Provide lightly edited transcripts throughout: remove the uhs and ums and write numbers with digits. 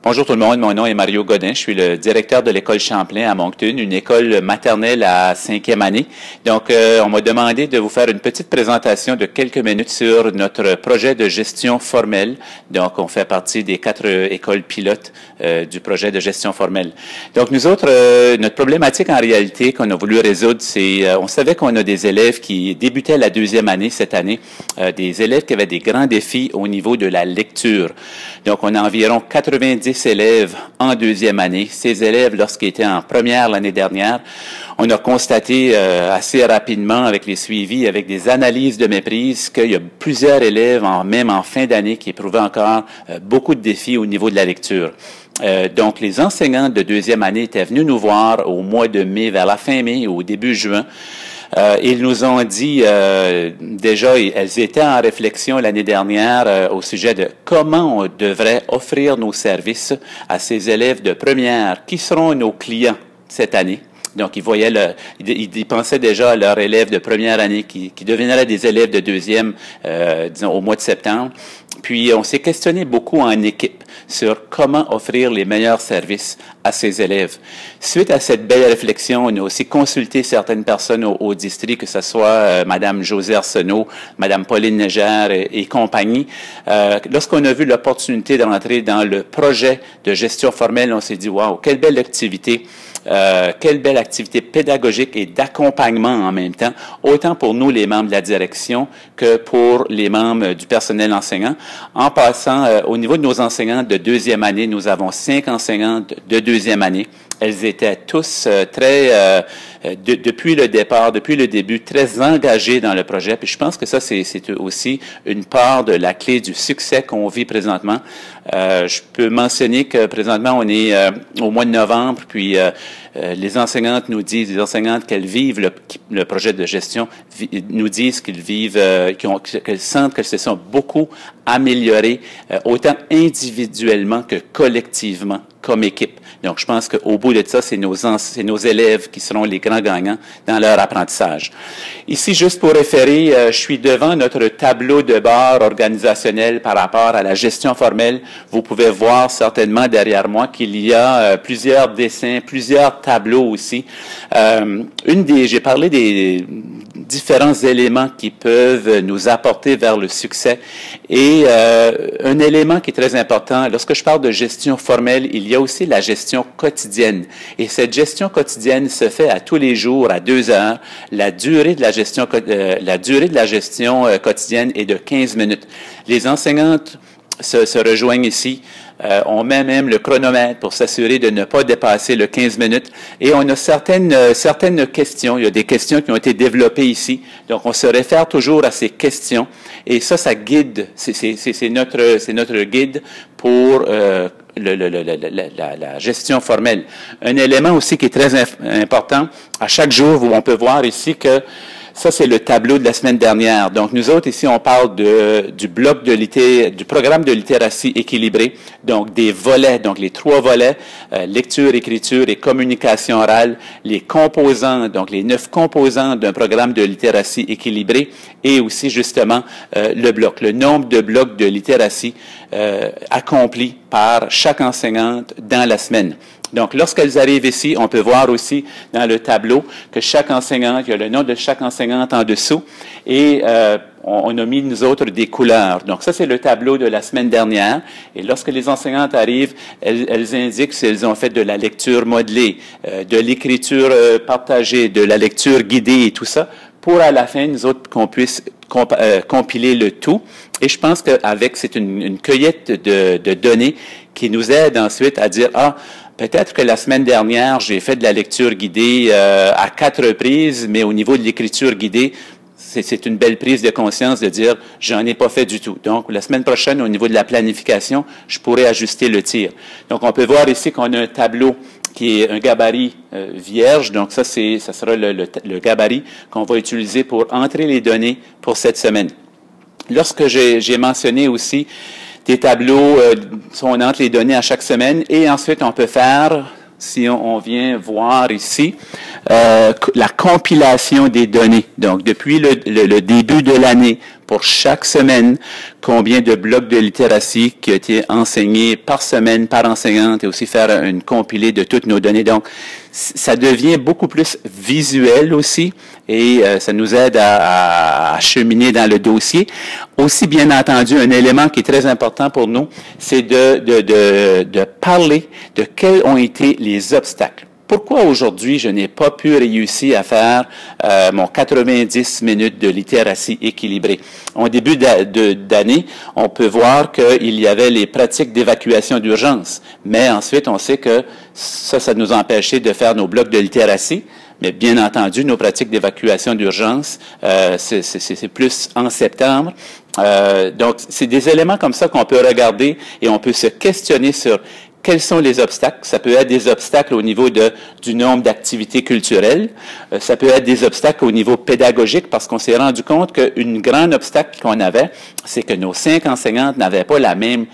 Bonjour tout le monde, mon nom est Mario Godin, je suis le directeur de l'école Champlain à Moncton, une école maternelle à 5e année. Donc, on m'a demandé de vous faire une petite présentation de quelques minutes sur notre projet de gestion formelle. Donc, on fait partie des 4 écoles pilotes du projet de gestion formelle. Donc, nous autres, notre problématique en réalité qu'on a voulu résoudre, c'est, on savait qu'on a des élèves qui débutaient la 2e année cette année, des élèves qui avaient des grands défis au niveau de la lecture. Donc, on a environ 90 élèves en 2e année. Ces élèves, lorsqu'ils étaient en première l'année dernière, on a constaté assez rapidement avec les suivis, avec des analyses de méprise, qu'il y a plusieurs élèves, même en fin d'année, qui éprouvaient encore beaucoup de défis au niveau de la lecture. Donc, les enseignants de 2e année étaient venus nous voir au mois de mai, vers la fin mai, au début juin. Ils nous ont dit, déjà, elles étaient en réflexion l'année dernière au sujet de comment on devrait offrir nos services à ces élèves de première qui seront nos clients cette année. Donc, ils pensaient déjà à leurs élèves de première année qui deviendraient des élèves de 2e, disons, au mois de septembre. Puis, on s'est questionné beaucoup en équipe sur comment offrir les meilleurs services à ces élèves. Suite à cette belle réflexion, on a aussi consulté certaines personnes au district, que ce soit Madame Josée Arsenault, Madame Pauline Négère et compagnie. Lorsqu'on a vu l'opportunité d'entrer dans le projet de gestion formelle, on s'est dit, waouh, quelle belle activité pédagogique et d'accompagnement en même temps, autant pour nous, les membres de la direction, que pour les membres du personnel enseignant. En passant, au niveau de nos enseignants de 2e année, nous avons 5 enseignants de 2e année. Elles étaient tous depuis le départ, depuis le début, très engagées dans le projet. Puis je pense que ça, c'est aussi une part de la clé du succès qu'on vit présentement. Je peux mentionner que présentement, on est au mois de novembre, puis les enseignantes nous disent, les enseignantes qu'elles vivent le projet de gestion, nous disent qu'ils vivent, qu'elles sentent qu'elles se sont beaucoup améliorées, autant individuellement que collectivement, comme équipe. Donc, je pense qu'au bout de ça, c'est nos élèves qui seront les grands gagnants dans leur apprentissage. Ici, juste pour référer, je suis devant notre tableau de bord organisationnel par rapport à la gestion formelle. Vous pouvez voir certainement derrière moi qu'il y a plusieurs dessins, plusieurs tableaux aussi. J'ai parlé des différents éléments qui peuvent nous apporter vers le succès. Et un élément qui est très important, lorsque je parle de gestion formelle, il y a aussi la gestion quotidienne. Et cette gestion quotidienne se fait à tous les jours, à 2 heures. La durée de la gestion quotidienne est de 15 minutes. Les enseignantes se rejoignent ici. On met même le chronomètre pour s'assurer de ne pas dépasser le 15 minutes. Et on a certaines questions. Il y a des questions qui ont été développées ici. Donc, on se réfère toujours à ces questions. Et ça guide. C'est notre guide pour la gestion formelle. Un élément aussi qui est très important. À chaque jour, on peut voir ici que ça, c'est le tableau de la semaine dernière. Donc, nous autres, ici, on parle du programme de littératie équilibrée. Donc, des volets, donc les 3 volets, lecture, écriture et communication orale, les composants, donc les 9 composants d'un programme de littératie équilibrée et aussi, justement, le nombre de blocs de littératie accomplis par chaque enseignante dans la semaine. Donc, lorsqu'elles arrivent ici, on peut voir aussi dans le tableau que chaque enseignante, il y a le nom de chaque enseignante en dessous et on a mis, nous autres, des couleurs. Donc, ça, c'est le tableau de la semaine dernière. Et lorsque les enseignantes arrivent, elles indiquent si elles ont fait de la lecture modelée, de l'écriture partagée, de la lecture guidée et tout ça, pour à la fin, nous autres, qu'on puisse compiler le tout. Et je pense qu'avec, c'est une cueillette de données qui nous aide ensuite à dire, peut-être que la semaine dernière, j'ai fait de la lecture guidée à 4 reprises, mais au niveau de l'écriture guidée, c'est une belle prise de conscience de dire, j'en ai pas fait du tout. Donc, la semaine prochaine, au niveau de la planification, je pourrais ajuster le tir. Donc, on peut voir ici qu'on a un tableau qui est un gabarit vierge. Donc, ça sera le gabarit qu'on va utiliser pour entrer les données pour cette semaine. Lorsque j'ai mentionné aussi des tableaux, on entre les données à chaque semaine et ensuite on peut faire, si on vient voir ici, la compilation des données. Donc, depuis le début de l'année pour chaque semaine combien de blocs de littératie qui ont été enseignés par semaine par enseignante et aussi faire une compilée de toutes nos données. Donc, ça devient beaucoup plus visuel aussi et ça nous aide à cheminer dans le dossier. Aussi, bien entendu, un élément qui est très important pour nous, c'est de parler de quels ont été les obstacles. Pourquoi aujourd'hui je n'ai pas pu réussir à faire mon 90 minutes de littératie équilibrée? Au début d'année, on peut voir qu'il y avait les pratiques d'évacuation d'urgence, mais ensuite on sait que ça nous empêchait de faire nos blocs de littératie. Mais bien entendu, nos pratiques d'évacuation d'urgence, c'est plus en septembre. Donc, c'est des éléments comme ça qu'on peut regarder et on peut se questionner sur quels sont les obstacles. Ça peut être des obstacles au niveau du nombre d'activités culturelles. Ça peut être des obstacles au niveau pédagogique parce qu'on s'est rendu compte qu'une grande obstacle qu'on avait, c'est que nos 5 enseignantes n'avaient pas la même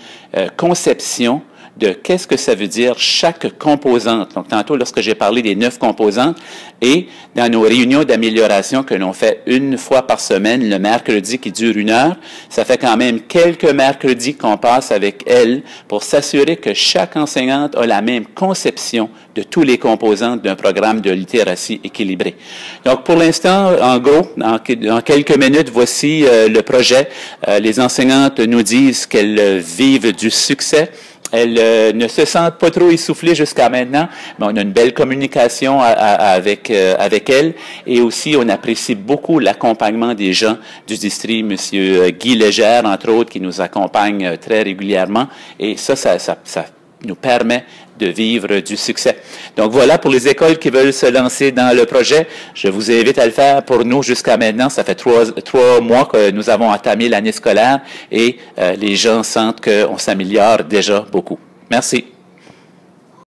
conception de qu'est-ce que ça veut dire chaque composante. Donc, tantôt, lorsque j'ai parlé des 9 composantes, et dans nos réunions d'amélioration que l'on fait une fois par semaine, le mercredi qui dure 1 heure, ça fait quand même quelques mercredis qu'on passe avec elle pour s'assurer que chaque enseignante a la même conception de tous les composantes d'un programme de littératie équilibré. Donc, pour l'instant, en gros, en quelques minutes, voici le projet. Les enseignantes nous disent qu'elles vivent du succès. Elles ne se sentent pas trop essoufflées jusqu'à maintenant, mais on a une belle communication avec elles. Et aussi, on apprécie beaucoup l'accompagnement des gens du district, M. Guy Légère, entre autres, qui nous accompagne très régulièrement. Et ça nous permet de vivre du succès. Donc voilà, pour les écoles qui veulent se lancer dans le projet, je vous invite à le faire. Pour nous, jusqu'à maintenant, ça fait 3 mois que nous avons entamé l'année scolaire et les gens sentent qu'on s'améliore déjà beaucoup. Merci.